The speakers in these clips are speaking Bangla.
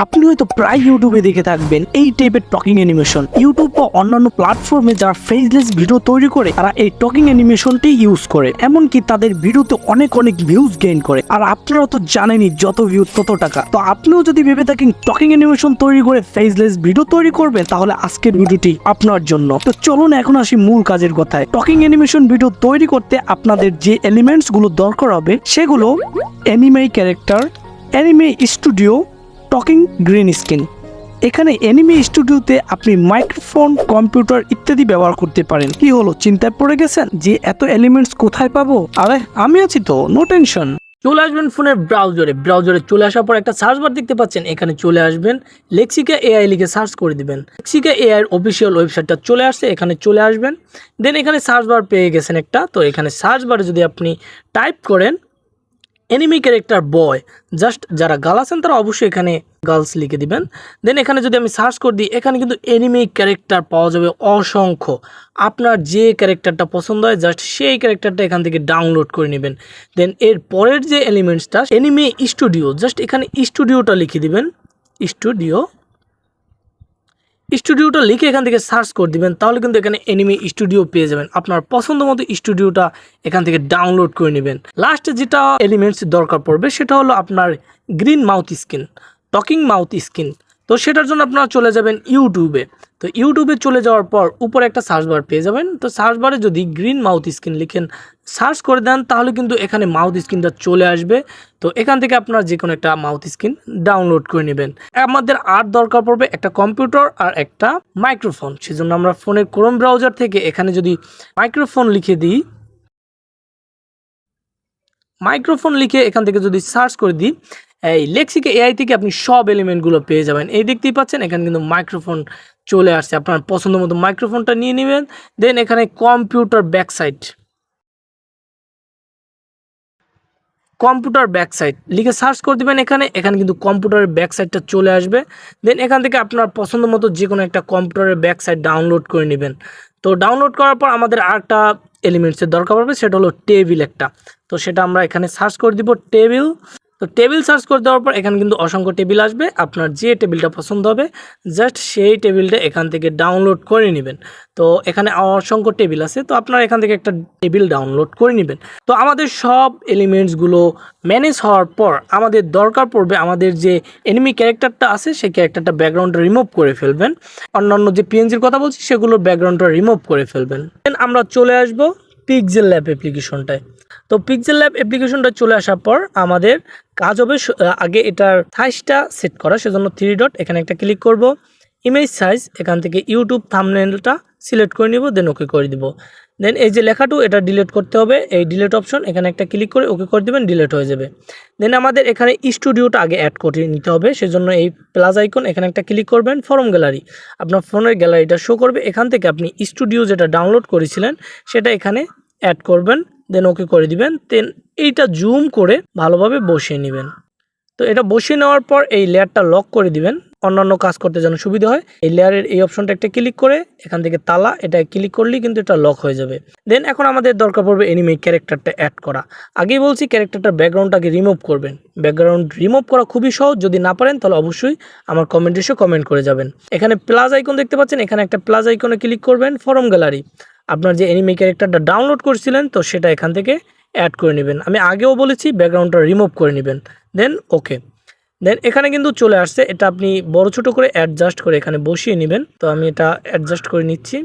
আপনি হয়তো প্রায় ইউটিউবে দেখে থাকবেন এই টাইপের টকিং অ্যানিমেশন। ইউটিউব বা অন্যান্য প্ল্যাটফর্মে যারা ফেসলেস ভিডিও তৈরি করে তারা এই টকিং অ্যানিমেশনটি ইউজ করে, এমনকি তাদের ভিডিওতে অনেক অনেক ভিউজ গেইন করে। আর আপনারা তো জানেনই যত ভিউ তত টাকা। তো আপনিও যদি ভেবে থাকেন টকিং অ্যানিমেশন তৈরি করে ফেসলেস ভিডিও তৈরি করবেন, তাহলে আজকের ভিডিওটি আপনার জন্য। তো চলুন এখন আসি মূল কাজের কথায়। টকিং অ্যানিমেশন ভিডিও তৈরি করতে আপনাদের যে এলিমেন্টস গুলো দরকার হবে সেগুলো anime character, anime studio, talking green screen. এখানে অ্যানিমে স্টুডিওতে আপনি মাইক্রোফোন, কম্পিউটার ইত্যাদি ব্যবহার করতে পারেন। কি হলো, চিন্তায় পড়ে গেছেন যে এত এলিমেন্টস কোথায় পাবো? আরে আমি আছি তো, নো টেনশন। চলে আসবেন ফোনের ব্রাউজারে চলে আসার পর একটা সার্চ বার দেখতে পাচ্ছেন, এখানে চলে আসবেন, লেক্সিকা এআই লিখে সার্চ করে দিবেন। লেক্সিকা এআই এর অফিসিয়াল ওয়েবসাইটটা চলে আসছে, এখানে চলে আসবেন। দেন এখানে সার্চ বার পেয়ে গেছেন একটা। তো এখানে সার্চ বারে যদি আপনি টাইপ করেন এনিমি ক্যারেক্টার বয়, জাস্ট যারা গার্ল আছেন তারা অবশ্যই এখানে গার্লস লিখে দিবেন। দেন এখানে যদি আমি সার্চ করে দিই, এখানে কিন্তু এনিমি ক্যারেক্টার পাওয়া যাবে অসংখ্য। আপনার যে ক্যারেক্টারটা পছন্দ হয় জাস্ট সেই ক্যারেক্টারটা এখান থেকে ডাউনলোড করে নেবেন। দেন এর পরের যে এলিমেন্টসটা এনিমি স্টুডিও, জাস্ট এখানে স্টুডিওটা লিখে দিবেন। স্টুডিওটা লিখে এখান থেকে সার্চ করে দিবেন, তাহলে কিন্তু এখানে এনিমি স্টুডিও পেয়ে যাবেন। আপনার পছন্দ মতো স্টুডিওটা এখান থেকে ডাউনলোড করে নেবেন। লাস্টে যেটা এলিমেন্টস দরকার পড়বে সেটা হলো আপনার green mouth screen, talking mouth screen. তো সেটার জন্য আপনারা চলে যাবেন ইউটিউবে। তো ইউটিউবে চলে যাওয়ার পর উপরে একটা সার্চ বার পেয়ে যাবেন। তো সার্চ বারে যদি গ্রিন মাউথ স্ক্রিন লিখেন, সার্চ করে দেন, তাহলে কিন্তু এখানে মাউথ স্ক্রিনটা চলে আসবে। তো এখান থেকে আপনার যে কোনো একটা মাউথ স্ক্রিন ডাউনলোড করে নেবেন। আমাদের আর দরকার পড়বে একটা কম্পিউটার আর একটা মাইক্রোফোন। সেজন্য আমরা ফোনের ক্রোম ব্রাউজার থেকে এখানে যদি মাইক্রোফোন লিখে দিই, মাইক্রোফোন লিখে এখান থেকে যদি সার্চ করে দিই, এই লেক্সিকা এআই থেকে আপনি সব এলিমেন্টগুলো পেয়ে যাবেন। এই দেখতেই পাচ্ছেন এখানে কিন্তু মাইক্রোফোন চলে আসছে। আপনার পছন্দ মতো মাইক্রোফোনটা নিয়ে নেবেন। দেন এখানে কম্পিউটার ব্যাকসাইড লিখে সার্চ করে দেবেন। এখানে কিন্তু কম্পিউটারের ব্যাকসাইডটা চলে আসবে। দেন এখান থেকে আপনার পছন্দ মতো যে কোনো একটা কম্পিউটারের ব্যাকসাইড ডাউনলোড করে নেবেন। তো ডাউনলোড করার পর আমাদের আরেকটা এলিমেন্টসের দরকার পড়বে, সেটা হলো টেবিল একটা। তো সেটা আমরা এখানে সার্চ করে দিব টেবিল। তো টেবিল সার্চ করে দেওয়ার পর এখানে কিন্তু অসংখ্য টেবিল আসবে। আপনার যে টেবিলটা পছন্দ হবে জাস্ট সেই টেবিলটা এখান থেকে ডাউনলোড করে নেবেন। তো এখানে অসংখ্য টেবিল আছে, তো আপনারা এখান থেকে একটা টেবিল ডাউনলোড করে নেবেন। তো আমাদের সব এলিমেন্টসগুলো ম্যানেজ হওয়ার পর আমাদের দরকার পড়বে আমাদের যে এনিমি ক্যারেক্টারটা আছে সেই ক্যারেক্টারটা ব্যাকগ্রাউন্ডটা রিমুভ করে ফেলবেন। অন্যান্য যে পিএনজির কথা বলছি সেগুলোর ব্যাকগ্রাউন্ডটা রিমুভ করে ফেলবেন। দেন আমরা চলে আসবো পিক্সেল ল্যাব অ্যাপ্লিকেশনটায়। তো পিক্সেল ল্যাব অ্যাপ্লিকেশনটা চলে আসার পর আমাদের কাজ হবে আগে এটার সাইজটা সেট করা। সেজন্য 3 ডট এখানে একটা ক্লিক করব। ইমেজ সাইজ এখান থেকে ইউটিউব থাম্বনেলটা সিলেক্ট করে নিব, দেন ওকে করে দিব। দেন এই যে লেখাটু এটা ডিলিট করতে হবে, এই ডিলিট অপশন এখানে একটা ক্লিক করে ওকে করে দিবেন, ডিলিট হয়ে যাবে। দেন আমাদের এখানে স্টুডিওটা আগে অ্যাড করে নিতে হবে। সেজন্য এই প্লাস আইকন এখানে একটা ক্লিক করবেন, ফরম গ্যালারি আপনার ফোনের গ্যালারিটা শো করবে। এখান থেকে আপনি স্টুডিও যেটা ডাউনলোড করেছিলেন সেটা এখানে অ্যাড করবেন, দেন ওকে করে দিবেন। দেন এইটা জুম করে ভালোভাবে বসিয়ে নেবেন। তো এটা বসিয়ে নেওয়ার পর এই লেয়ারটা লক করে দিবেন, অন্যান্য কাজ করতে যেন সুবিধা হয়। এই লেয়ারের এই অপশনটা একটা ক্লিক করে এখান থেকে তালা এটা ক্লিক করলেই কিন্তু এটা লক হয়ে যাবে। দেন এখন আমাদের দরকার পড়বে এনিমে ক্যারেক্টারটা অ্যাড করা। আগেই বলছি ক্যারেক্টারটার ব্যাকগ্রাউন্ডটাকে রিমুভ করবেন। ব্যাকগ্রাউন্ড রিমুভ করা খুবই সহজ, যদি না পারেন তাহলে অবশ্যই আমার কমেন্ট এসে কমেন্ট করে যাবেন। এখানে প্লাস আইকন দেখতে পাচ্ছেন, এখানে একটা প্লাস আইকনে ক্লিক করবেন, ফরম গ্যালারি আপনার যে এনিমে ক্যারেক্টারটা ডাউনলোড করছিলেন তো সেটা এখান থেকে অ্যাড করে নেবেন। আমি আগেও বলেছি ব্যাকগ্রাউন্ডটা রিমুভ করে নেবেন, দেন ওকে। দেন এখানে কিন্তু চলে আসছে, এটা আপনি বড় ছোট করে অ্যাডজাস্ট করে এখানে বসিয়ে নেবেন। তো আমি এটা অ্যাডজাস্ট করে নিচ্ছি।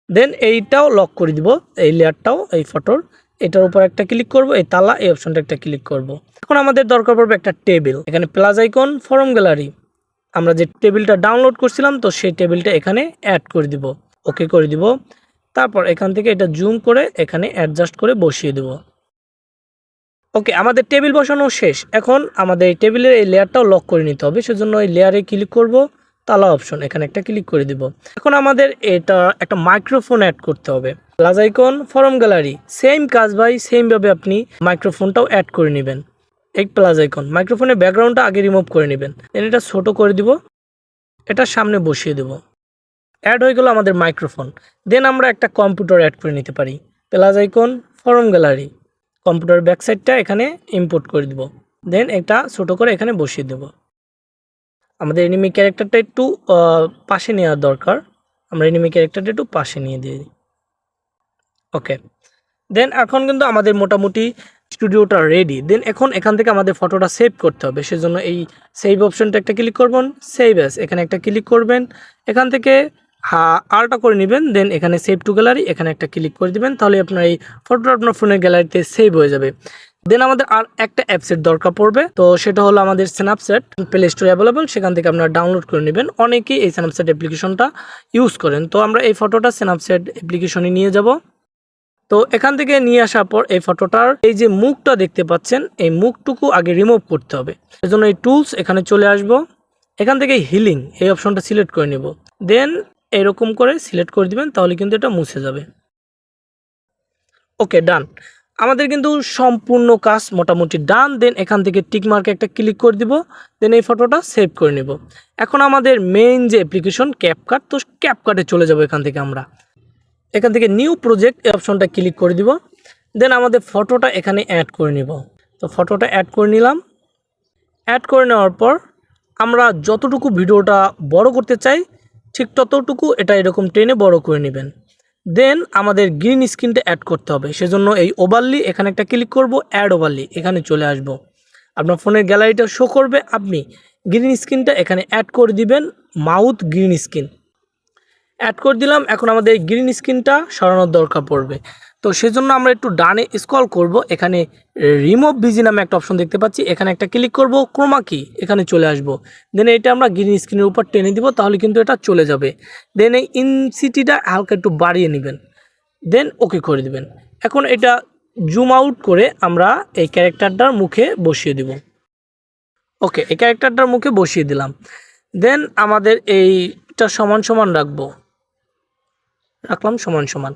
দেন এইটাও লক করে দিব, এই লেয়ারটাও এই ফটোর এটার উপর একটা ক্লিক করব, এই তালা এই অপশনটা একটা ক্লিক করব। এখন আমাদের দরকার পড়বে একটা টেবিল। এখানে প্লাস আইকন, ফরম গ্যালারি আমরা যে টেবিলটা ডাউনলোড করছিলাম তো সেই টেবিলটা এখানে অ্যাড করে দিব, ওকে করে দিব। তারপর এখান থেকে এটা জুম করে এখানে অ্যাডজাস্ট করে বসিয়ে দেব। ওকে, আমাদের টেবিল বসানো শেষ। এখন আমাদের এই টেবিলের এই লেয়ারটাও লক করে নিতে হবে। সেজন্য এই লেয়ারে ক্লিক করব, তালা অপশন এখানে একটা ক্লিক করে দিব। এখন আমাদের এটা একটা মাইক্রোফোন অ্যাড করতে হবে। Plus icon, from gallery same কাজ ভাই, সেমভাবে আপনি মাইক্রোফোনটাও অ্যাড করে নেবেন। এই প্লাস আইকন মাইক্রোফোনের ব্যাকগ্রাউন্ডটা আগে রিমুভ করে নেবেন, দেন এটা ছোট করে দিব, এটা সামনে বসিয়ে দেব। অ্যাড হয়ে গেল আমাদের মাইক্রোফোন। দেন আমরা একটা কম্পিউটার অ্যাড করে নিতে পারি। Plus icon, from gallery computer ব্যাকসাইডটা এখানে ইম্পোর্ট করে দিব, দেন এটা ছোট করে এখানে বসিয়ে দেব। আমাদের এনিমি ক্যারেক্টারটা একটু পাশে নেওয়ার দরকার। আমরা এনিমি ক্যারেক্টারটা একটু পাশে নিয়ে দিই। ওকে, দেন এখন কিন্তু আমাদের মোটামুটি স্টুডিওটা রেডি। দেন এখন এখান থেকে আমাদের ফটোটা সেভ করতে হবে, সেজন্য এই সেভ অপশনটা একটা ক্লিক করবেন, সেভ অ্যাজ এখানে একটা ক্লিক করবেন, এখান থেকে আলটা করে নেবেন, দেন এখানে সেভ টু গ্যালারি এখানে একটা ক্লিক করে দিবেন, তাহলে আপনার এই ফটোটা আপনার ফোনের গ্যালারিতে সেভ হয়ে যাবে। দেন আমাদের আর একটা অ্যাপসের দরকার পড়বে, তো সেটা হলো আমাদের স্ন্যাপচ্যাট। প্লে স্টোরে অ্যাভেলেবল, সেখান থেকে আপনারা ডাউনলোড করে নেবেন। অনেকেই এই স্ন্যাপচ্যাট অ্যাপ্লিকেশনটা ইউজ করেন, তো আমরা এই ফটোটা স্ন্যাপচ্যাট অ্যাপ্লিকেশনে নিয়ে যাব। তো এখান থেকে নিয়ে আসার পর এই ফটোটার এই যে মুখটা দেখতে পাচ্ছেন, এই মুখটুকু আগে রিমুভ করতে হবে। এজন্য এই টুলস এখানে চলে আসব, এখান থেকে হিলিং এই অপশনটা সিলেক্ট করে নেব, দেন এরকম করে সিলেক্ট করে দিবেন, তাহলে কিন্তু এটা মুছে যাবে। ওকে, ডান। আমাদের কিন্তু সম্পূর্ণ কাজ মোটামুটি ডান। দেন এখান থেকে টিক মার্কে একটা ক্লিক করে দিব, দেন এই ফটোটা সেভ করে নেব। এখন আমাদের মেইন যে অ্যাপ্লিকেশন ক্যাপকাট, তো ক্যাপকাটে চলে যাব। এখান থেকে নিউ প্রজেক্ট এই অপশনটা ক্লিক করে দিব, দেন আমাদের ফটোটা এখানে অ্যাড করে নিব। তো ফটোটা অ্যাড করে নিলাম। অ্যাড করে নেওয়ার পর আমরা যতটুকু ভিডিওটা বড় করতে চাই ঠিক ততটুকু এটা এরকম টেনে বড় করে নেবেন। দেন আমাদের গ্রিন স্ক্রিনটা অ্যাড করতে হবে, সেজন্য এই ওভারলি এখানে একটা ক্লিক করব, অ্যাড ওভারলি এখানে চলে আসব। আপনার ফোনের গ্যালারিটা শো করবে, আপনি গ্রিন স্ক্রিনটা এখানে অ্যাড করে দিবেন, মাউথ গ্রিন স্ক্রিন অ্যাড করে দিলাম। এখন আমাদের এই গ্রিন স্ক্রিনটা সরানোর দরকার পড়বে, তো সেজন্য আমরা একটু ডানে স্ক্রল করব, এখানে রিমুভ বিজি নামে একটা অপশন দেখতে পাচ্ছি, এখানে একটা ক্লিক করব, ক্রোমা কি এখানে চলে আসব। দেন এটা আমরা গ্রিন স্ক্রিনের উপর টেনে দিব, তাহলে কিন্তু এটা চলে যাবে। দেন এই ইনসিটিটা হালকা একটু বাড়িয়ে নেবেন, দেন ওকে করে দিবেন। এখন এটা জুম আউট করে আমরা এই ক্যারেক্টারটার মুখে বসিয়ে দিব। ওকে, এই ক্যারেক্টারটার মুখে বসিয়ে দিলাম। দেন আমাদের এইটা সমান সমান রাখলাম সমান সমান।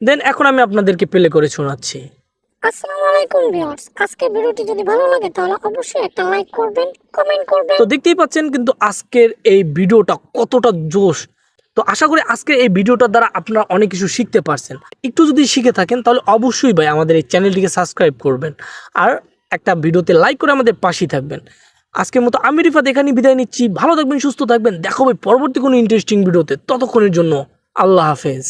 দেন এখন আমি আপনাদেরকে প্লে করে শোনাচ্ছি। আসসালামু আলাইকুম ভিউয়ার্স, আজকের ভিডিওটি যদি ভালো লাগে তাহলে অবশ্যই একটা লাইক করবেন, কমেন্ট করবেন। তো দেখতেই পাচ্ছেন কিন্তু আজকের এই ভিডিওটা কতটা জোশ। তো আশা করি আজকের এই ভিডিওটার দ্বারা আপনারা অনেক কিছু শিখতে পারছেন। একটু যদি শিখে থাকেন তাহলে অবশ্যই ভাই আমাদের এই চ্যানেলটিকে সাবস্ক্রাইব করবেন, আর একটা ভিডিওতে লাইক করে আমাদের পাশেই থাকবেন। আজকের মতো আমি রিফাত এখানেই বিদায় নিচ্ছি। ভালো থাকবেন, সুস্থ থাকবেন, দেখা হবে পরবর্তী কোনো ইন্টারেস্টিং ভিডিওতে। ততক্ষণের জন্য আল্লাহ হাফেজ।